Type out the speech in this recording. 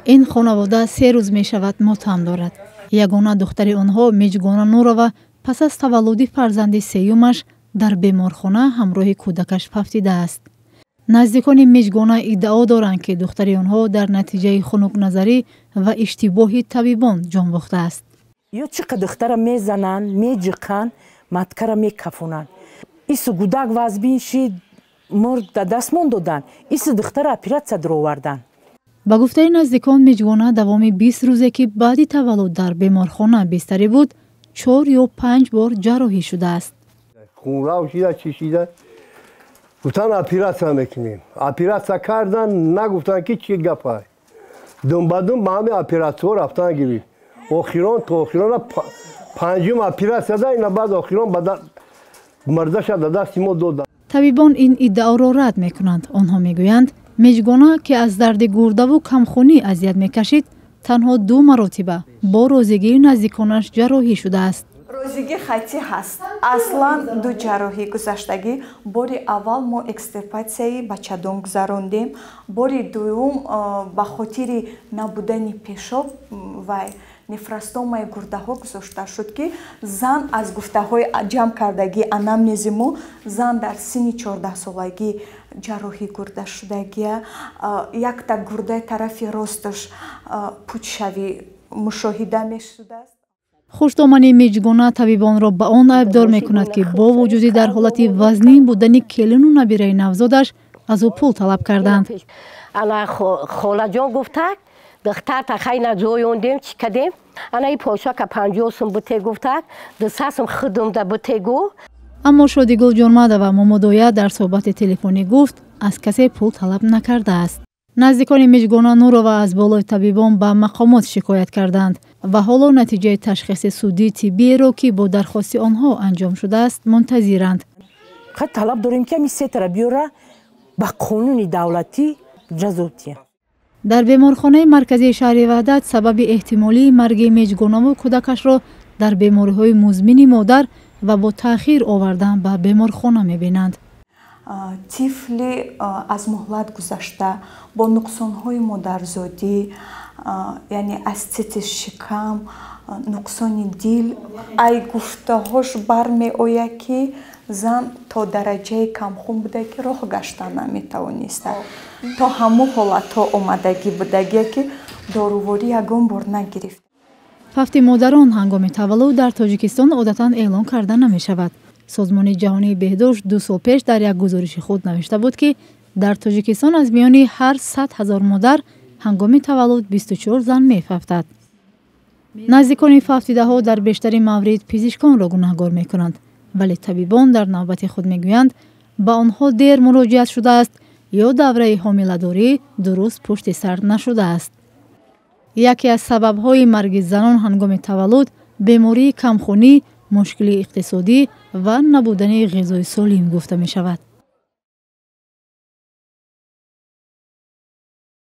این خانواده 3 روز می شود ماتم دارد. یگانه دختر آنها میجگانا نورова پس از تولد فرزند سیومش در بیمارخانه همراه کودکش ففتیده است. نزدیکان میجگانا ادعا دارند که دختر آنها در نتیجه خنک نظری و اشتباه طبیبان جان باخته است. یا چقدر دختر میزنن، میجکن، ماتکر میکفونن. ایسو گودک وزبین شید مرد دستمون دادن. ایسو دختر اپراتسیا در آوردن. با گفته نزدیکان میجگانا دوام 20 روزه که بعد تولد در بیمارخانه بستری بود 4 یا 5 بار جراحی شده است. خونرو شده چشیده گفتن اپراتسیا میکنیم. اپراتسیا کردن نگفتن که چی گپه. دنبادم با همه اپراتسیا رفتن گیرید. آخران تا آخران پنجم اپراتسیا ده اینا بعد آخران بعد مرده شده دست ما دادن. طبیبان این ادعا را رد میکنند. آنها میگویند میجگانا که از درد گرده و کمخونی اذیت میکشید تنها 2 مرتبه با روزگی نزدیکانش جراحی شده است. روزگی خطی هست. اصلا 2 جراحی گذشتگی. باری اول ما اکسترپاسیای بچه‌دون گذراندیم. باری دوم به خاطر نبودن پیشاب و نفرستومای گرده ها گذاشته شد که زن از گفته های جمع کردگی انامنزیمو زن در سن 14 سالگی جراحی گرده شدگی یک تا گرده طرف راستش پوچ شوی مشاهده می شده است. خوشدامنی میجگانا طبیبان را به آن ابدار میکند که با وجودی در حالت وزنی بودن کلین و نبیره نوزادش از او پول طلب کردند. انا خاله جان گفته دختر تا خیلی جویوندیم چی کردیم انا این پاشا که 50 سوم بوده گفته دستم خودم ده بوده گو. اما شادیگل جانماده و مامودویا در صحبت تلفنی گفت از کسی پول طلب نکرده است. نزدیکان میجگانا نورова از بالای طبیبان به مقامات شکایت کردند و حالا نتیجه تشخیص سودی طبی را که با درخواست آنها انجام شده است منتظرند. خود طلب داریم که میشه تر بیاره با قانون دولتی جزوتیه. در بیمارخانه مرکزی شهر وحدت سبب احتمالی مرگ میجگانا و کودکش را در بیماری‌های مزمن مادر و با تأخیر آوردن به بیمارخانه می‌بینند. طفل از مهلت گذشته با نقصان‌های مادرزادی یعنی استیت شکم، نقصان دل، ای گفته‌هاش برمی آید که زن تا درجه کمخون بوده که راه گشتن نمیتوانست. تا همو حالت ها آمدگی بودگی که داروواری یگان بار نگرفت. ففت مادران هنگام تولد در تاجیکستان عادتاً اعلان کرده نمی شود. سازمان جهانی بهداشت 2 سال پیش در یک گزارش خود نوشته بود که در تاجیکستان از میان هر 100,000 مادر هنگام تولد 24 زن می ففتد. نزدیکان ففتیده ها در بیشتر موارد پزشکان را گناهکار می کنند. ولی طبیبان در نوبت خود میگویند با آنها دیر مراجعت شده است یا دوره حامله‌داری درست پشت سر نشده است. یکی از سبب‌های مرگ زنان هنگام تولد بیماری کمخونی، مشکل اقتصادی و نبودن غذای سالم گفته می شود.